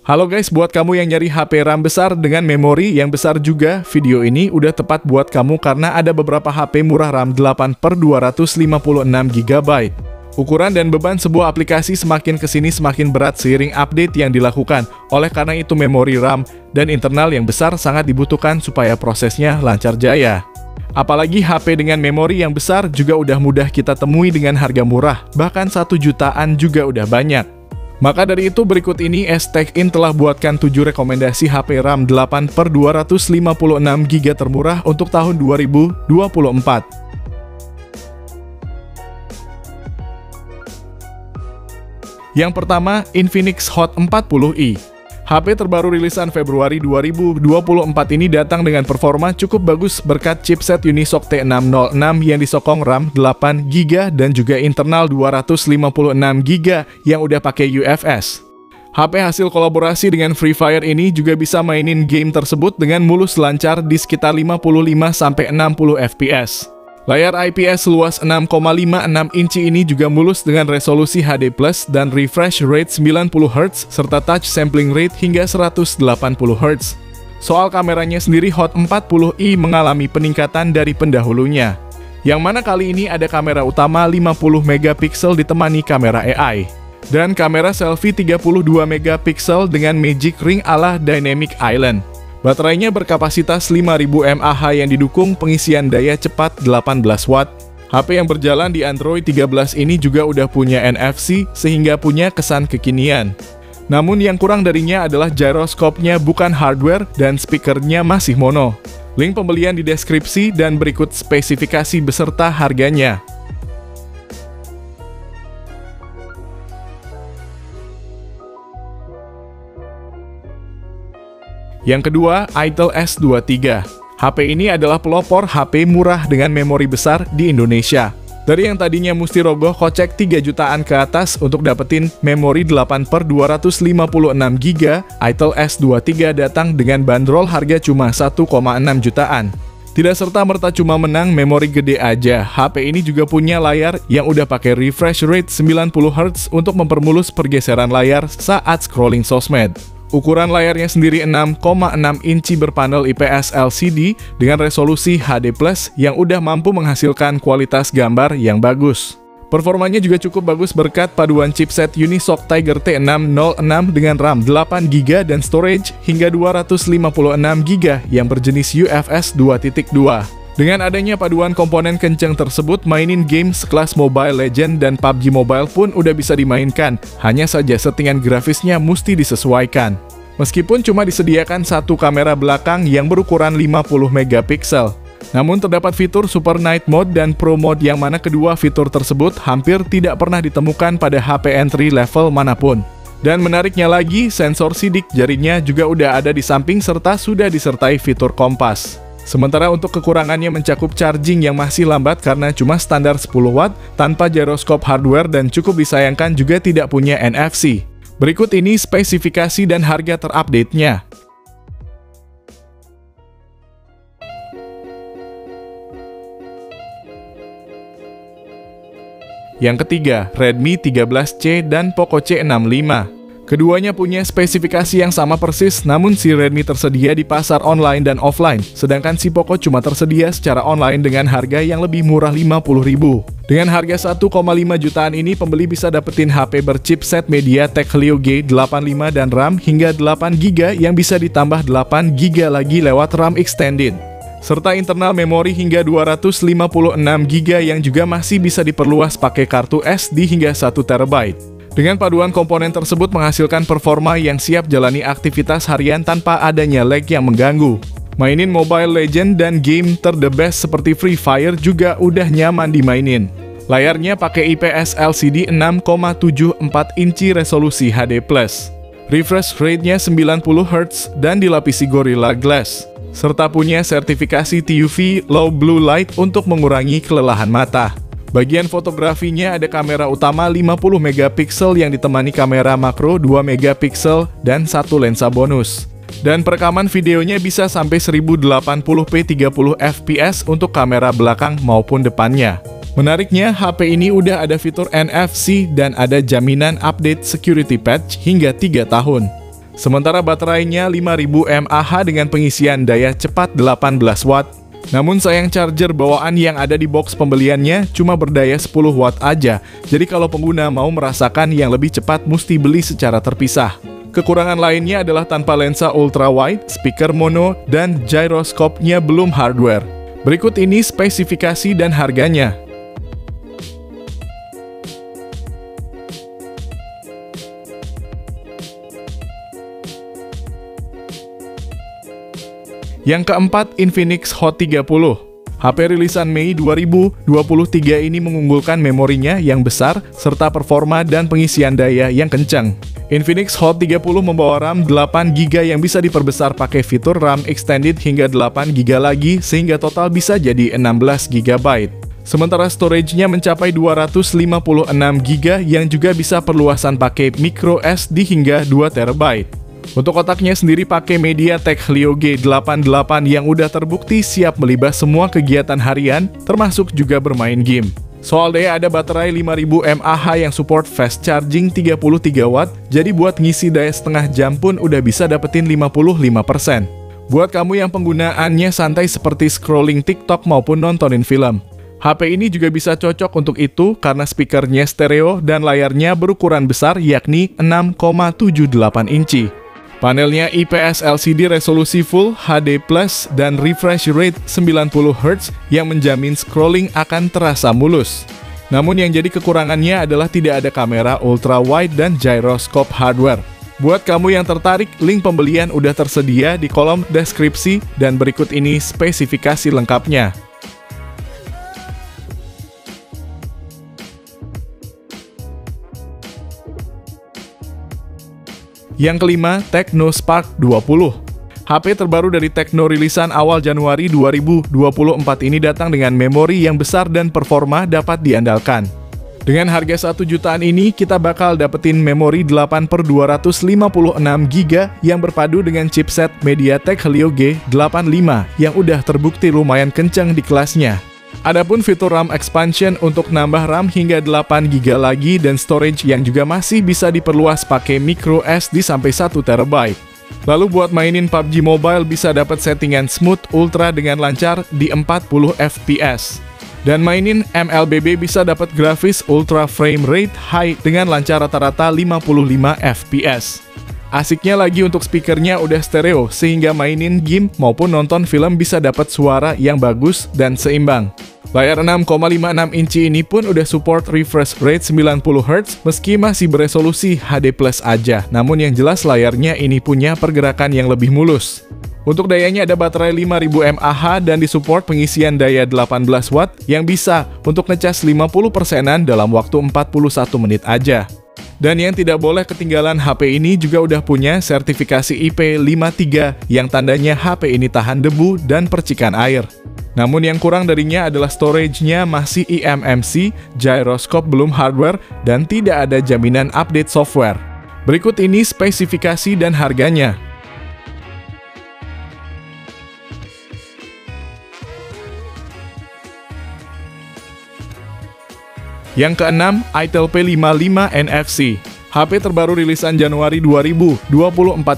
Halo guys, buat kamu yang nyari HP RAM besar dengan memori yang besar juga, video ini udah tepat buat kamu karena ada beberapa HP murah RAM 8/256GB. Ukuran dan beban sebuah aplikasi semakin kesini semakin berat seiring update yang dilakukan. Oleh karena itu memori RAM dan internal yang besar sangat dibutuhkan supaya prosesnya lancar jaya. Apalagi HP dengan memori yang besar juga udah mudah kita temui dengan harga murah, bahkan 1 jutaan juga udah banyak. Maka dari itu berikut ini STechIn telah buatkan 7 rekomendasi HP RAM 8/256GB termurah untuk tahun 2024. Yang pertama, Infinix Hot 40i. HP terbaru rilisan Februari 2024 ini datang dengan performa cukup bagus berkat chipset Unisoc T606 yang disokong RAM 8GB dan juga internal 256GB yang udah pakai UFS. HP hasil kolaborasi dengan Free Fire ini juga bisa mainin game tersebut dengan mulus lancar di sekitar 55-60 FPS. Layar IPS seluas 6,56 inci ini juga mulus dengan resolusi HD+ dan refresh rate 90Hz serta touch sampling rate hingga 180Hz. Soal kameranya sendiri Hot 40i mengalami peningkatan dari pendahulunya, yang mana kali ini ada kamera utama 50MP ditemani kamera AI, dan kamera selfie 32MP dengan Magic Ring ala Dynamic Island. Baterainya berkapasitas 5000 mAh yang didukung pengisian daya cepat 18 watt. HP yang berjalan di Android 13 ini juga udah punya NFC sehingga punya kesan kekinian. Namun yang kurang darinya adalah gyroscope-nya bukan hardware dan speakernya masih mono. Link pembelian di deskripsi dan berikut spesifikasi beserta harganya. Yang kedua, Itel S23. HP ini adalah pelopor HP murah dengan memori besar di Indonesia. Dari yang tadinya mesti rogoh kocek 3 jutaan ke atas untuk dapetin memori 8/256GB, Itel S23 datang dengan bandrol harga cuma 1,6 jutaan. Tidak serta-merta cuma menang memori gede aja, HP ini juga punya layar yang udah pakai refresh rate 90Hz untuk mempermulus pergeseran layar saat scrolling sosmed. Ukuran layarnya sendiri 6,6 inci berpanel IPS LCD dengan resolusi HD+ yang udah mampu menghasilkan kualitas gambar yang bagus. Performanya juga cukup bagus berkat paduan chipset Unisoc Tiger T606 dengan RAM 8GB dan storage hingga 256GB yang berjenis UFS 2.2. Dengan adanya paduan komponen kenceng tersebut, mainin game sekelas Mobile Legends dan PUBG Mobile pun udah bisa dimainkan, hanya saja settingan grafisnya mesti disesuaikan. Meskipun cuma disediakan satu kamera belakang yang berukuran 50MP. Namun terdapat fitur Super Night Mode dan Pro Mode yang mana kedua fitur tersebut hampir tidak pernah ditemukan pada HP entry level manapun. Dan menariknya lagi, sensor sidik jarinya juga udah ada di samping serta sudah disertai fitur kompas. Sementara untuk kekurangannya mencakup charging yang masih lambat karena cuma standar 10 watt tanpa gyroscope hardware dan cukup disayangkan juga tidak punya NFC. Berikut ini spesifikasi dan harga terupdate-nya. Yang ketiga, Redmi 13C dan Poco C65. Keduanya punya spesifikasi yang sama persis, namun si Redmi tersedia di pasar online dan offline, sedangkan si Poco cuma tersedia secara online dengan harga yang lebih murah 50.000. Dengan harga 1,5 jutaan ini, pembeli bisa dapetin HP berchipset MediaTek Helio G85 dan RAM hingga 8GB yang bisa ditambah 8GB lagi lewat RAM extended. Serta internal memori hingga 256GB yang juga masih bisa diperluas pakai kartu SD hingga 1TB. Dengan paduan komponen tersebut menghasilkan performa yang siap jalani aktivitas harian tanpa adanya lag yang mengganggu. Mainin Mobile Legends dan game the best seperti Free Fire juga udah nyaman dimainin. Layarnya pakai IPS LCD 6,74 inci resolusi HD+. Refresh rate-nya 90Hz dan dilapisi Gorilla Glass. Serta punya sertifikasi TUV Low Blue Light untuk mengurangi kelelahan mata. Bagian fotografinya ada kamera utama 50MP yang ditemani kamera makro 2MP dan satu lensa bonus. Dan perekaman videonya bisa sampai 1080p 30fps untuk kamera belakang maupun depannya. Menariknya, HP ini udah ada fitur NFC dan ada jaminan update security patch hingga 3 tahun. Sementara baterainya 5000 mAh dengan pengisian daya cepat 18 watt. Namun sayang charger bawaan yang ada di box pembeliannya cuma berdaya 10 watt aja. Jadi kalau pengguna mau merasakan yang lebih cepat mesti beli secara terpisah. Kekurangan lainnya adalah tanpa lensa ultra wide, speaker mono, dan gyroscope-nya belum hardware. Berikut ini spesifikasi dan harganya. Yang keempat, Infinix Hot 30. HP rilisan Mei 2023 ini mengunggulkan memorinya yang besar, serta performa dan pengisian daya yang kencang. Infinix Hot 30 membawa RAM 8GB yang bisa diperbesar pakai fitur RAM extended hingga 8GB lagi, sehingga total bisa jadi 16GB. Sementara storage-nya mencapai 256GB yang juga bisa perluasan pakai micro SD hingga 2TB. Untuk otaknya sendiri pakai MediaTek Helio G88 yang udah terbukti siap melibas semua kegiatan harian, termasuk juga bermain game. Soal daya, ada baterai 5000 mAh yang support fast charging 33 watt, jadi buat ngisi daya setengah jam pun udah bisa dapetin 55%. Buat kamu yang penggunaannya santai seperti scrolling TikTok maupun nontonin film, HP ini juga bisa cocok untuk itu karena speakernya stereo dan layarnya berukuran besar yakni 6,78 inci. Panelnya IPS LCD resolusi Full HD+, dan refresh rate 90Hz yang menjamin scrolling akan terasa mulus. Namun yang jadi kekurangannya adalah tidak ada kamera ultra wide dan gyroscope hardware. Buat kamu yang tertarik, link pembelian udah tersedia di kolom deskripsi dan berikut ini spesifikasi lengkapnya. Yang kelima, Tecno Spark 20. HP terbaru dari Tecno rilisan awal Januari 2024 ini datang dengan memori yang besar dan performa dapat diandalkan. Dengan harga 1 jutaan ini, kita bakal dapetin memori 8/256GB yang berpadu dengan chipset MediaTek Helio G85 yang udah terbukti lumayan kencang di kelasnya. Adapun fitur RAM expansion untuk nambah RAM hingga 8GB lagi dan storage yang juga masih bisa diperluas pakai micro SD sampai 1TB. Lalu buat mainin PUBG Mobile bisa dapat settingan smooth ultra dengan lancar di 40 fps. Dan mainin MLBB bisa dapat grafis ultra frame rate high dengan lancar rata-rata 55 fps. Asiknya lagi untuk speakernya udah stereo, sehingga mainin game maupun nonton film bisa dapat suara yang bagus dan seimbang. Layar 6,56 inci ini pun udah support refresh rate 90Hz meski masih beresolusi HD+ aja, namun yang jelas layarnya ini punya pergerakan yang lebih mulus. Untuk dayanya ada baterai 5000 mAh dan disupport pengisian daya 18 watt yang bisa untuk ngecas 50%-an dalam waktu 41 menit aja. Dan yang tidak boleh ketinggalan, HP ini juga udah punya sertifikasi IP53 yang tandanya HP ini tahan debu dan percikan air. Namun yang kurang darinya adalah storage-nya masih eMMC, gyroscope belum hardware, dan tidak ada jaminan update software. Berikut ini spesifikasi dan harganya. Yang keenam, Itel P55 NFC. HP terbaru rilisan Januari 2024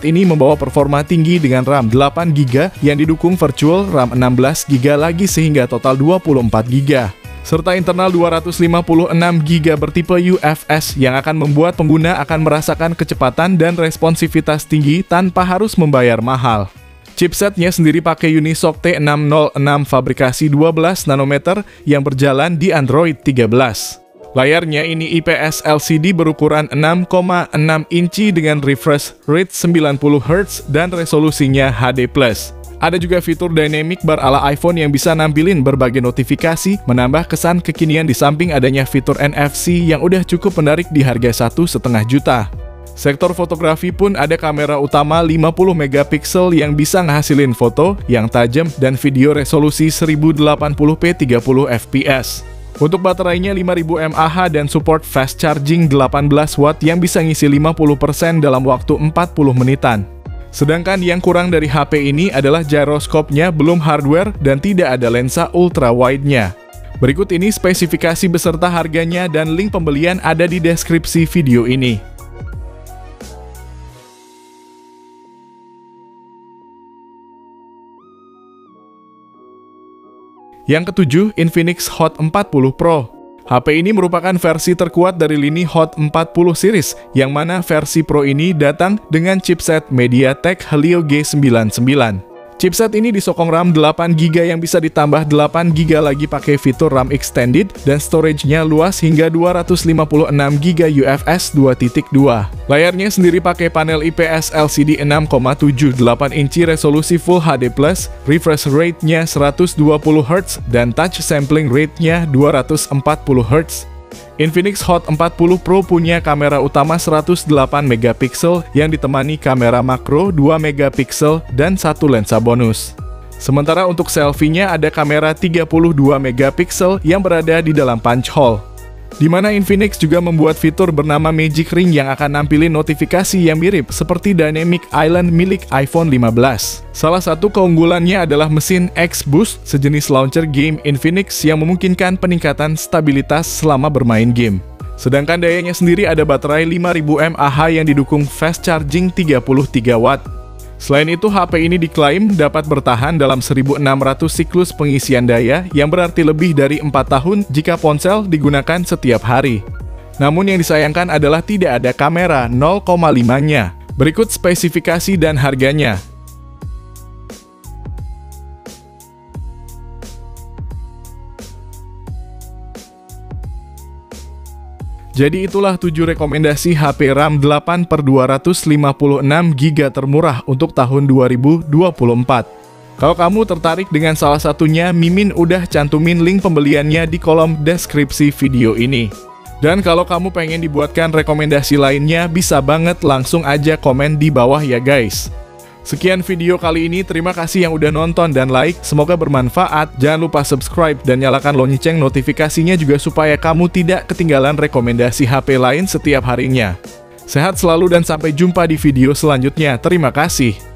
ini membawa performa tinggi dengan RAM 8GB yang didukung virtual RAM 16GB lagi sehingga total 24GB. Serta internal 256GB bertipe UFS yang akan membuat pengguna akan merasakan kecepatan dan responsivitas tinggi tanpa harus membayar mahal. Chipsetnya sendiri pakai Unisoc T606 fabrikasi 12 nanometer yang berjalan di Android 13. Layarnya ini IPS LCD berukuran 6,6 inci dengan refresh rate 90Hz dan resolusinya HD+. Ada juga fitur dynamic bar ala iPhone yang bisa nampilin berbagai notifikasi, menambah kesan kekinian di samping adanya fitur NFC yang udah cukup menarik di harga 1,5 juta. Sektor fotografi pun ada kamera utama 50 megapiksel yang bisa ngehasilin foto yang tajam dan video resolusi 1080p 30 fps. Untuk baterainya 5000 mAh dan support fast charging 18 watt yang bisa ngisi 50% dalam waktu 40 menitan. Sedangkan yang kurang dari HP ini adalah gyroscope-nya belum hardware dan tidak ada lensa ultra wide-nya. Berikut ini spesifikasi beserta harganya dan link pembelian ada di deskripsi video ini. Yang ketujuh, Infinix Hot 40 Pro. HP ini merupakan versi terkuat dari lini Hot 40 series, yang mana versi Pro ini datang dengan chipset MediaTek Helio G99. Chipset ini disokong RAM 8GB yang bisa ditambah 8GB lagi pakai fitur RAM extended, dan storage-nya luas hingga 256GB UFS 2.2. Layarnya sendiri pakai panel IPS LCD 6,78 inci resolusi Full HD+, refresh rate-nya 120Hz, dan touch sampling rate-nya 240Hz. Infinix Hot 40 Pro punya kamera utama 108MP yang ditemani kamera makro 2MP dan satu lensa bonus. Sementara untuk selfie-nya ada kamera 32MP yang berada di dalam punch hole. Di mana Infinix juga membuat fitur bernama Magic Ring yang akan nampilin notifikasi yang mirip seperti Dynamic Island milik iPhone 15. Salah satu keunggulannya adalah mesin X-Boost, sejenis launcher game Infinix yang memungkinkan peningkatan stabilitas selama bermain game. Sedangkan dayanya sendiri ada baterai 5000 mAh yang didukung fast charging 33 watt. Selain itu, HP ini diklaim dapat bertahan dalam 1600 siklus pengisian daya, yang berarti lebih dari 4 tahun jika ponsel digunakan setiap hari. Namun yang disayangkan adalah tidak ada kamera 0,5-nya. Berikut spesifikasi dan harganya. Jadi itulah 7 rekomendasi HP RAM 8/256GB termurah untuk tahun 2024. Kalau kamu tertarik dengan salah satunya, Mimin udah cantumin link pembeliannya di kolom deskripsi video ini. Dan kalau kamu pengen dibuatkan rekomendasi lainnya, bisa banget langsung aja komen di bawah ya guys. Sekian video kali ini, terima kasih yang udah nonton dan like, semoga bermanfaat. Jangan lupa subscribe dan nyalakan lonceng notifikasinya juga supaya kamu tidak ketinggalan rekomendasi HP lain setiap harinya. Sehat selalu dan sampai jumpa di video selanjutnya, terima kasih.